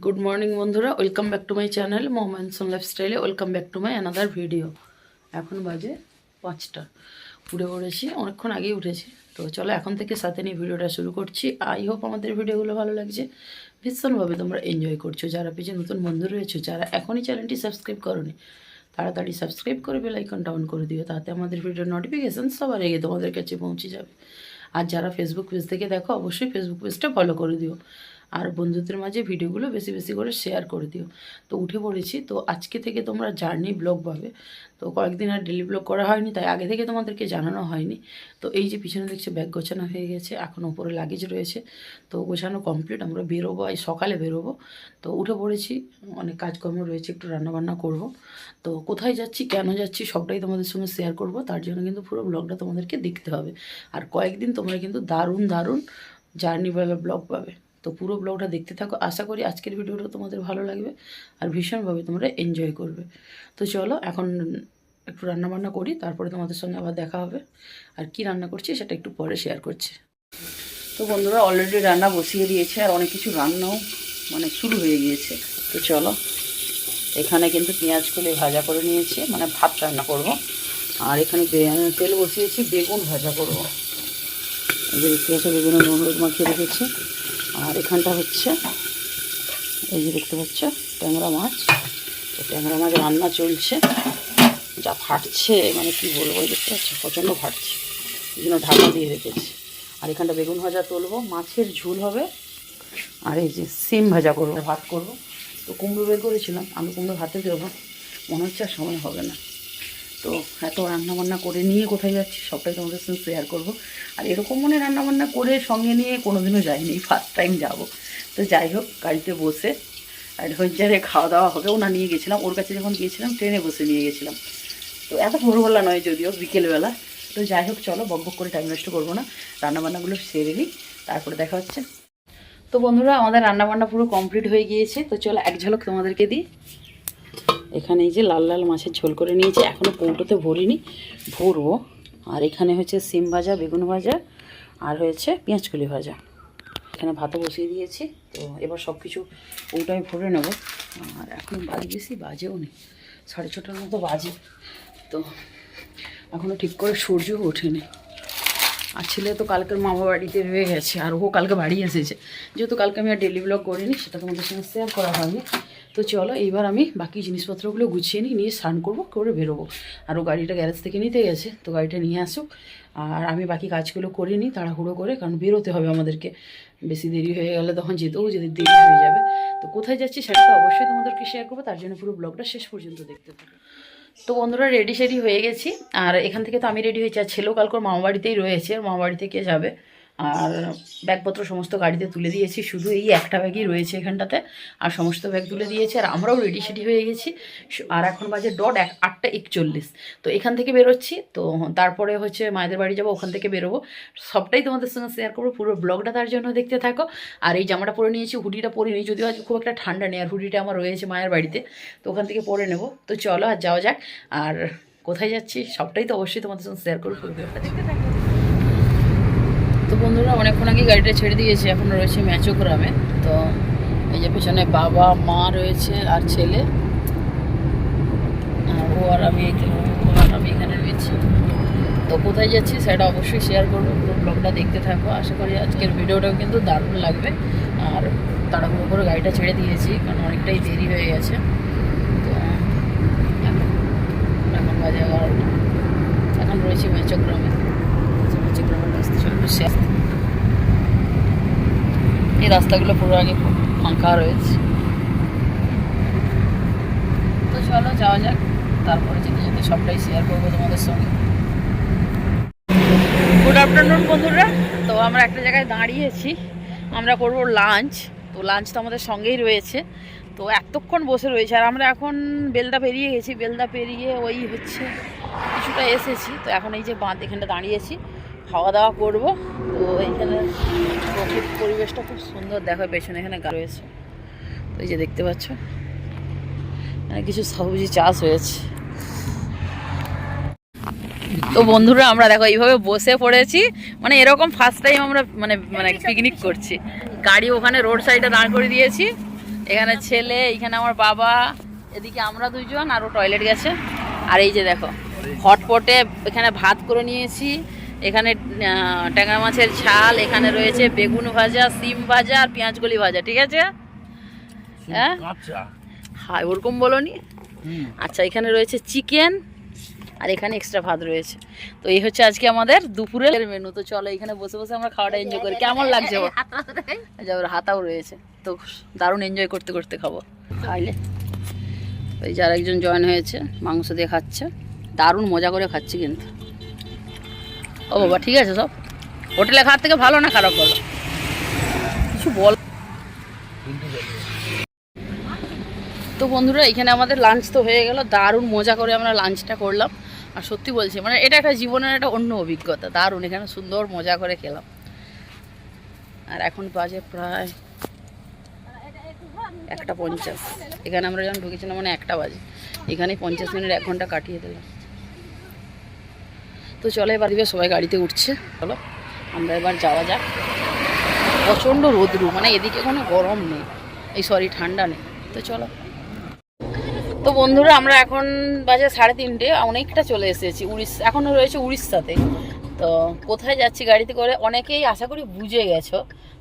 Good morning বন্ধুরা, welcome back to my channel Mohammad লাইফস্টাইলে। Welcome back to my another video. এখন বাজে 5টা, উঠে পড়েছি, অনেকক্ষণ আগেই উঠেছি। তো চলো এখন থেকে সাথে নিয়ে ভিডিওটা শুরু করছি। আই হোপ আমাদের ভিডিওগুলো ভালো লাগছে, ভীষণভাবে তোমরা এনজয় করছো। যারা পিছিয়ে নতুন বন্ধু রয়েছে, যারা এখনই চ্যানেলটি সাবস্ক্রাইব করোনি, তাড়াতাড়ি সাবস্ক্রাইব করে বেল আইকনটা অন করে দিও, তাতে আমাদের ভিডিওর নোটিফিকেশান সবার আগে তোমাদের কাছে পৌঁছে যাবে। আর যারা ফেসবুক পেজ থেকে দেখো, অবশ্যই ফেসবুক পেজটা ফলো করে দিও, আর বন্ধুদের মাঝে ভিডিওগুলো বেশি বেশি করে শেয়ার করে দিও। তো উঠে পড়েছি, তো আজকে থেকে তোমরা জার্নি ব্লগ পাবে। তো কয়েকদিন আর ডেলি ব্লগ করা হয়নি, তাই আগে থেকে তোমাদেরকে জানানো হয়নি। তো এই যে পিছনে দেখছি ব্যাগ গোছানো হয়ে গেছে, এখন ওপরে লাগেজ রয়েছে, তো গোছানো কমপ্লিট। আমরা বেরোবো, এই সকালে বেরোবো। তো উঠে পড়েছি, অনেক কাজকর্ম রয়েছে, একটু রান্নাবান্না করব। তো কোথায় যাচ্ছি, কেন যাচ্ছি, সবটাই তোমাদের সঙ্গে শেয়ার করব। তার জন্য কিন্তু পুরো ব্লগটা তোমাদেরকে দেখতে হবে। আর কয়েকদিন তোমরা কিন্তু দারুণ দারুণ জার্নি ব্লগ পাবে। তো পুরো ব্লগটা দেখতে থাকো, আশা করি আজকের ভিডিওটা তোমাদের ভালো লাগবে আর ভীষণভাবে তোমরা এনজয় করবে। তো চলো এখন একটু রান্নাবান্না করি, তারপরে তোমাদের সঙ্গে আবার দেখা হবে। আর কি রান্না করছি সেটা একটু পরে শেয়ার করছি। তো বন্ধুরা, অলরেডি রান্না বসিয়ে দিয়েছে, আর অনেক কিছু রান্নাও শুরু হয়ে গিয়েছে। তো চলো, এখানে কিন্তু পেঁয়াজগুলি ভাজা করে নিয়েছি, ভাত রান্না করব। আর এখানে তেল বসিয়েছি, বেগুন ভাজা করব। এই যে দেখতে পাচ্ছ, বেগুনের নুন হলুদ মাখিয়ে রেখেছি। আর এখানটা হচ্ছে, এই যে দেখতে পাচ্ছ, ট্যাংরা মাছ। তো ট্যাংরা মাছ রান্না চলছে, যা ফাটছে কি বলবো, দেখতে পাচ্ছ প্রচণ্ড ফাটছে, এই জন্য ঢাকা দিয়ে রেখেছি। আর এখানটা বেগুন ভাজা তুলবো, মাছের ঝোল হবে। আর এই যে সিম ভাজা করবো, ভাত করব। তো কুমড়ো বের করেছিলাম, আমি কুমড়ো ভাতে দেবো, মনে হচ্ছে আর সময় হবে না। তো এত রান্নাবান্না করে নিয়ে কোথায় যাচ্ছি সবটাই তোমাদের সঙ্গে শেয়ার করবো। আর এরকম রান্নাবান্না করে সঙ্গে নিয়ে কোনোদিনও যাইনি, ফার্স্ট টাইম যাব। তো যাই হোক, গাড়িতে বসে অ্যাডভেঞ্চারে খাওয়া দাওয়া হবে। ওনা নিয়ে গেছিলাম, ওর কাছে যখন গিয়েছিলাম ট্রেনে বসে নিয়ে গেছিলাম। তো এত ভোরবেলা নয়, যদিও বিকেলবেলা। তো যাই হোক, চলো বকবক করে টাইম নষ্ট করবো না, রান্নাবান্নাগুলো সেরে নিই, তারপরে দেখা হচ্ছে। তো বন্ধুরা, আমাদের রান্নাবান্না পুরো কমপ্লিট হয়ে গিয়েছে। তো চলো এক ঝলক তোমাদেরকে দিই। এখানে এই যে লাল লাল মাছের ঝোল করে নিয়েছি, এখনও কৌটোতে ভরিনি, ভরবো। আর এখানে হচ্ছে সিম ভাজা, বেগুন ভাজা, আর হয়েছে পেঁয়াজকলি ভাজা। এখানে ভাতও বসিয়ে দিয়েছি। তো এবার সব কিছু ওটাই ভরে নেব। আর এখন বেশি বাজেও নেই, 6:30 মতো বাজে। তো এখনও ঠিক করে সূর্যও ওঠেনি। আর ছেলে তো কালকের মামা বাড়িতে রয়ে গেছে, আর ও কালকে বাড়ি এসেছে। যেহেতু কালকে আমি আর ডেলি ব্লগ করিনি, সেটা তোমাদের সঙ্গে শেয়ার করা হয়নি। তো চলো, এইবার আমি বাকি জিনিসপত্রগুলো গুছিয়ে নিয়ে স্নান করবো, করে বেরোবো। আর ও গাড়িটা গ্যারেজ থেকে নিতে গেছে, তো গাড়িটা নিয়ে আসুক। আর আমি বাকি কাজগুলো করে নিই তাড়াহুড়ো করে, কারণ বেরোতে হবে আমাদেরকে। বেশি দেরি হয়ে গেলে তখন যেতেও যদি দেরি হয়ে যাবে। তো কোথায় যাচ্ছি সেটা তো অবশ্যই তোমাদেরকে শেয়ার করবো, তার জন্য পুরো ব্লগটা শেষ পর্যন্ত দেখতে থাকো। তো বন্ধুরা, রেডি সেডি হয়ে গেছি। আর এখান থেকে তো আমি রেডি হয়েছি, আর ছেলেও কালকের মামা বাড়িতেই রয়েছে, মামা বাড়ি থেকে যাবে। আর ব্যাগপত্র সমস্ত গাড়িতে তুলে দিয়েছি, শুধু এই একটা ব্যাগই রয়েছে এখানটাতে, আর সমস্ত ব্যাগ তুলে দিয়েছে। আর আমরাও রেডি সেডি হয়ে গেছি। আর এখন বাজে 8:41। তো এখান থেকে বেরোচ্ছি, তো তারপরে হচ্ছে মায়েদের বাড়ি যাবো, ওখান থেকে বেরোবো। সবটাই তোমাদের সঙ্গে শেয়ার করবো, পুরো ব্লগটা তার জন্য দেখতে থাকো। আর এই জামাটা পরে নিয়েছি, হুডিটা পরে নিই, যদিও আজ খুব একটা ঠান্ডা নেই। আর হুডিটা আমার রয়েছে মায়ের বাড়িতে, তো ওখান থেকে পরে নেব। তো চলো আর যাওয়া যাক। আর কোথায় যাচ্ছি সবটাই তো অবশ্যই তোমাদের সঙ্গে শেয়ার করবো, পুরো ব্লগটা দেখতে থাকো। তো বন্ধুরা, অনেকক্ষণ আগে গাড়িটা ছেড়ে দিয়েছি, এখন রয়েছে ম্যাচোগ্রামে। তো এই যে পেছনে বাবা মা রয়েছে আর ছেলে, আর ও আর আমি এখানে রয়েছি। তো কোথায় যাচ্ছি সেটা অবশ্যই শেয়ার করবো, পুরো ব্লগটা দেখতে থাকো। আশা করি আজকের ভিডিওটাও কিন্তু দারুণ লাগবে। আর তাড়াহুড়ো করে গাড়িটা ছেড়ে দিয়েছি, কারণ অনেকটাই দেরি হয়ে গেছে। তো এখন বাজে 11টা, এখন রয়েছি ম্যাচোগ্রামে। ম্যাচোগ্রামের রাস্তা চলবে, এই রাস্তাগুলো পুরো আগে ফাঁকা রয়েছে। তো চলো যাওয়া যাক, তারপরে যেতে যেতে সবটাই শেয়ার করবো তোমাদের সঙ্গে। গুড আফটারনুন বন্ধুরা। তো আমরা একটা জায়গায় দাঁড়িয়েছি, আমরা করবো লাঞ্চ। তো লাঞ্চ তো আমাদের সঙ্গেই রয়েছে। তো এতক্ষণ বসে রয়েছে, আর আমরা এখন বেলদা পেরিয়ে গেছি, বেলদা পেরিয়ে ওই হচ্ছে কিছুটা এসেছি। তো এখন এই যে বাঁধ, এখানটা দাঁড়িয়েছি, খাওয়া দাওয়া করব। তো এইখানে প্রকৃতির পরিবেশটা খুব সুন্দর, দেখো পেছনে এখানে গা রয়েছে। তো এই যে দেখতে পাচ্ছ, এখানে কিছু সবজি চাষ হয়েছে। তো বন্ধুরা, আমরা দেখো এইভাবে বসে পড়েছি, এরকম ফার্স্ট টাইম আমরা পিকনিক করছি। গাড়ি ওখানে রোড সাইডে দাঁড় করে দিয়েছি, এখানে ছেলে, এখানে আমার বাবা, এদিকে আমরা দুইজন, আরও টয়লেট গেছে। আর এই যে দেখো হটপটে এখানে ভাত করে নিয়েছি, এখানে ট্যাংরা মাছের ঝাল, এখানে রয়েছে বেগুন ভাজা, সিম ভাজা আর পেঁয়াজকলি ভাজা, ঠিক আছে? হ্যাঁ হ্যাঁ ওরকম বলোনি। আচ্ছা এখানে রয়েছে চিকেন আর এখানে এক্সট্রা ভাত রয়েছে। তো এই হচ্ছে আজকে আমাদের দুপুরের মেনু। তো চলো এখানে বসে বসে আমরা খাওয়াটা এনজয় করি। কেমন লাগছে? হাতাও রয়েছে, তো দারুণ এনজয় করতে করতে খাবো। খাইলে ওই যে আরেকজন জয়েন হয়েছে, মাংস দিয়ে খাচ্ছে, দারুণ মজা করে খাচ্ছি কিন্তু। ও বাবা ঠিক আছে, সব হোটেলে খাওয়ার থেকে ভালো না খারাপ বলো? কিছু বল। তো বন্ধুরা এখানে আমাদের লাঞ্চ তো হয়ে গেল, দারুণ মজা করে আমরা লাঞ্চটা করলাম। আর সত্যি বলছি মানে এটা একটা জীবনের একটা অন্য অভিজ্ঞতা, দারুণ। এখানে সুন্দর মজা করে খেলাম। আর এখন বাজে প্রায় 1:50। এখানে আমরা যখন ঢুকেছিলাম মানে 1টা বাজে, এখানে 50 মিনিট 1 ঘন্টা কাটিয়ে দিলাম। তো চলো এবার দিবে সবাই গাড়িতে উঠছে, চলো আমরা এবার যাওয়া যাক। প্রচণ্ড রোদ্রু, মানে এদিকে কোনো গরম নেই, এই সরি ঠান্ডা নেই। তো চলো। তো বন্ধুরা আমরা এখন বাজে 3:30, অনেকটা চলে এসেছি উড়িষ্যা, এখনও রয়েছে উড়িষ্যাতে। তো কোথায় যাচ্ছি গাড়িতে করে অনেকেই আশা করি বুঝে গেছো,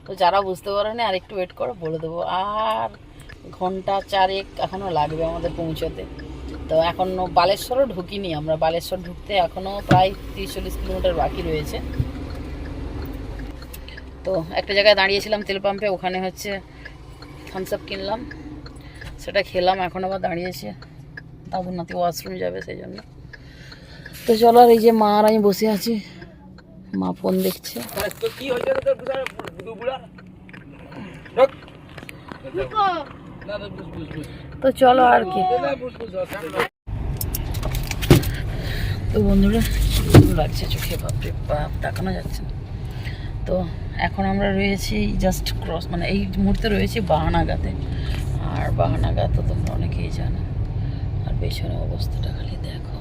তো যারা বুঝতে পারো না আর একটু ওয়েট করো, বলে দেবো। আর ঘন্টা 4 এখনও লাগবে আমাদের পৌঁছতে। তো এখনও বালেশ্বরও ঢুকিনি আমরা, বালেশ্বর ঢুকতে এখনও প্রায় 30-40 কিলোমিটার বাকি রয়েছে। তো একটা জায়গায় দাঁড়িয়েছিলাম তেল পাম্পে, ওখানে হচ্ছে থামস আপ কিনলাম, সেটা খেলাম। এখন আবার দাঁড়িয়েছি, দাদুর নাতি ওয়াশরুম যাবে সেই জন্য। তো চলো, আর এই যে মা আর আমি বসে আছি, মা ফোন দেখছে। তো চলো আর কি। তো বন্ধুরা লাগছে চোখে, বাপরে বাপ তাকানো যাচ্ছে না। তো এখন আমরা রয়েছি জাস্ট ক্রস, মানে এই মুহূর্তে রয়েছি বাহানাগাতে। আর বাহানাগাত তো তোমরা অনেকেই জানো। আর পেছনে অবস্থাটা খালি দেখো,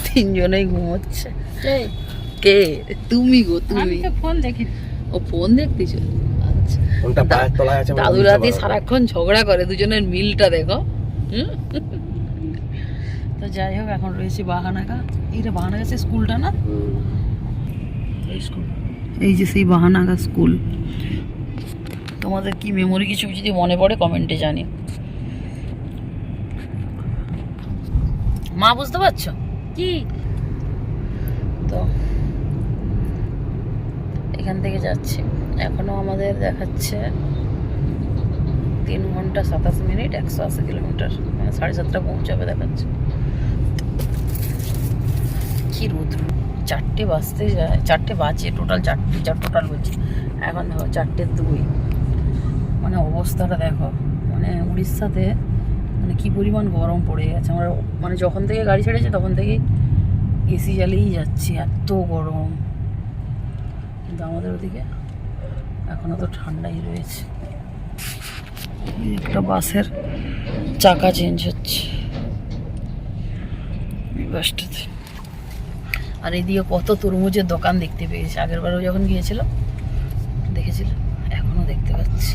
3 জনেই ঘুমোচ্ছে। কে? তুমি গো, তুমি ফোন দেখি। ও ফোন দেখতেছো? আচ্ছা, দাদু রাতে সারাক্ষণ ঝগড়া করে, দুজনের মিলটা দেখো। তো যাই হোক এখন রয়েছি বাহানাগা। এইটা বাহানাগা সে স্কুলটা না? এই স্কুল, এই যে সেই বাহানাগা স্কুল। তোমাদের কি মেমোরি কিছু যদি মনে পড়ে কমেন্টে জানিও। মা বুঝতে পারছো কি? তো এখান থেকে যাচ্ছি, এখনো আমাদের দেখাচ্ছে 3 ঘন্টা 27 মিনিট 180 কিলোমিটার, মানে 7:30 পৌঁছাবে দেখাচ্ছে। কি রোদ, 4টে বাজতে যায়, 4টে বাজে টোটাল, 4টে টোটাল বলছি। এখন দেখো 4:02, মানে অবস্থাটা দেখো। মানে উড়িষ্যাতে মানে কি পরিমাণ গরম পড়ে গেছে। আমরা মানে যখন থেকে গাড়ি ছেড়েছে তখন থেকেই এসি জ্বালিয়েই যাচ্ছি, এত গরম। কিন্তু আমাদের ওদিকে এখনও তো ঠান্ডাই রয়েছে। একটা বাসের চাকা চেঞ্জ হচ্ছে এই বাসটাতে। আর এদিকে কত তরমুজের দোকান দেখতে পেয়েছি, আগেরবারও যখন গিয়েছিলাম দেখেছিলাম, এখনো দেখতে পাচ্ছি।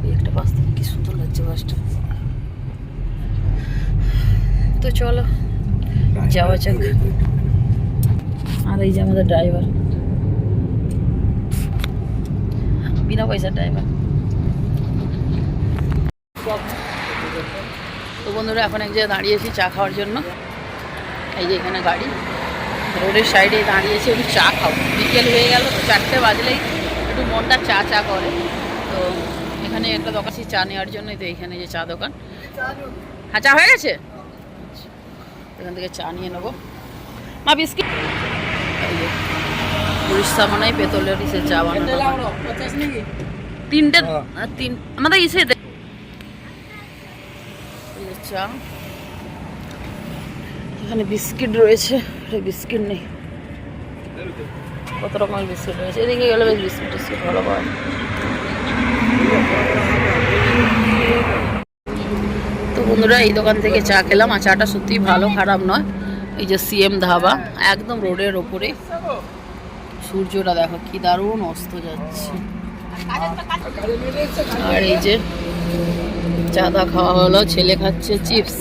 এই একটা বাস থেকে কি সুন্দর লাগছে বাসটা। তো চলো যাওয়া যাক। আর এই যে আমাদের ড্রাইভার, বিনা পয়সার ড্রাইভার। তো বন্ধুরা এখন এক জায়গায় দাঁড়িয়েছি চা খাওয়ার জন্য। এই যে এখানে গাড়ি, রোডের সাইডে দাঁড়িয়েছি একটু চা খাবো। বিকেল হয়ে গেল তো, 4টে বাজলেই একটু মনটা চা চা করে। তো এখানে একটা দোকান আছে চা নেওয়ার জন্য। তো এখানে যে চা দোকান, হ্যাঁ চা হয়ে গেছে, এখান থেকে চা নিয়ে নেবো। মা বিস্কিট, এই যে উড়িষ্যা মানে পেতলের ইসে চা বানানো, 3টে আমাদের ইসে চা। এখানে বিস্কিট রয়েছে, বিস্কিট নেই, কত রকমের বিস্কিট রয়েছে। এদিকে গেলে বেশ বিস্কিট টিস্কিট ভালো পায়। তো বন্ধুরা এই দোকান থেকে চা খেলাম, আর চাটা সত্যিই ভালো, খারাপ নয়। এই যে সিএম ধাবা, একদম রোডের ওপরে, সূর্যটা দেখো কি দারুণ অস্ত যাচ্ছে। আর এই যে চাঁদা খাওয়া হলো, ছেলে খাচ্ছে চিপস।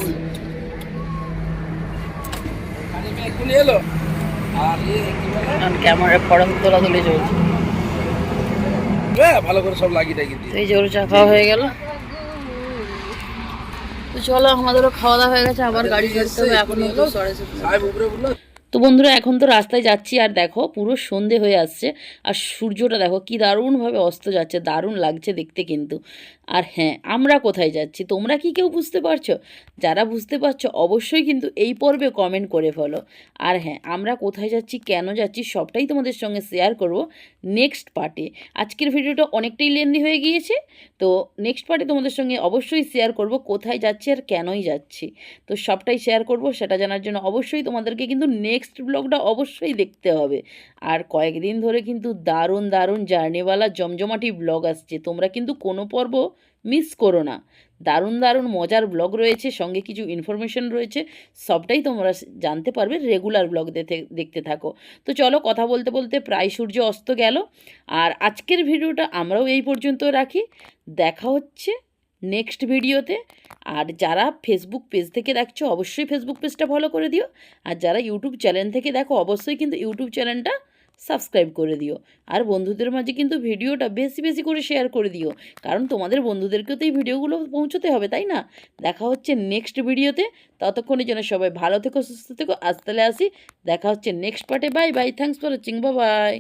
ক্যামেরা ফটো তোলাতুলি চলছে। ভালো করে সব লাগিয়ে টাগিয়ে দিয়ে এই জোর চা খাওয়া হয়ে গেল। তো চলো আমাদেরও খাওয়া দাওয়া হয়ে গেছে, আবার গাড়ি চড়তে হবে। এখন তো 7:30। তো বন্ধুরা এখন তো রাস্তায় যাচ্ছি, আর দেখো পুরো সন্ধে হয়ে আসছে, আর সূর্যটা দেখো কি দারুণভাবে অস্ত যাচ্ছে, দারুণ লাগছে দেখতে কিন্তু। আর হ্যাঁ, আমরা কোথায় যাচ্ছি তোমরা কি কেউ বুঝতে পারছো? যারা বুঝতে পারছো অবশ্যই কিন্তু এই পর্বে কমেন্ট করে ফেলো। আর হ্যাঁ, আমরা কোথায় যাচ্ছি, কেন যাচ্ছি, সবটাই তোমাদের সঙ্গে শেয়ার করব নেক্সট পার্টে। আজকের ভিডিওটা অনেকটাই লেন্দি হয়ে গিয়েছে, তো নেক্সট পার্টে তোমাদের সঙ্গে অবশ্যই শেয়ার করব কোথায় যাচ্ছি আর কেনই যাচ্ছি। তো সবটাই শেয়ার করব, সেটা জানার জন্য অবশ্যই তোমাদেরকে কিন্তু নেক্সট ব্লগটা অবশ্যই দেখতে হবে। আর কয়েকদিন ধরে কিন্তু দারুণ দারুণ জার্নিওয়ালা জমজমাটি ব্লগ আসছে, তোমরা কিন্তু কোনো পর্ব মিস করো না। দারুণ দারুণ মজার ব্লগ রয়েছে, সঙ্গে কিছু ইনফরমেশন রয়েছে, সবটাই তোমরা জানতে পারবে রেগুলার ব্লগ দেখতে থাকো। তো চলো, কথা বলতে বলতে প্রায় সূর্য অস্ত গেল, আর আজকের ভিডিওটা আমরাও এই পর্যন্ত রাখি। দেখা হচ্ছে নেক্সট ভিডিওতে। আর যারা ফেসবুক পেজ থেকে দেখছো অবশ্যই ফেসবুক পেজটা ফলো করে দিও, আর যারা ইউটিউব চ্যানেল থেকে দেখো অবশ্যই কিন্তু ইউটিউব চ্যানেলটা সাবস্ক্রাইব করে দিও। আর বন্ধুদের মাঝে কিন্তু ভিডিওটা বেশি বেশি করে শেয়ার করে দিও, কারণ তোমাদের বন্ধুদেরকেও তো এই ভিডিওগুলো পৌঁছতে হবে, তাই না? দেখা হচ্ছে নেক্সট ভিডিওতে। ততক্ষণের জন্য সবাই ভালো থেকো, সুস্থ থেকো। আজ তাহলে আসি, দেখা হচ্ছে নেক্সট পার্টে। Bye bye, thanks for watching, bye bye.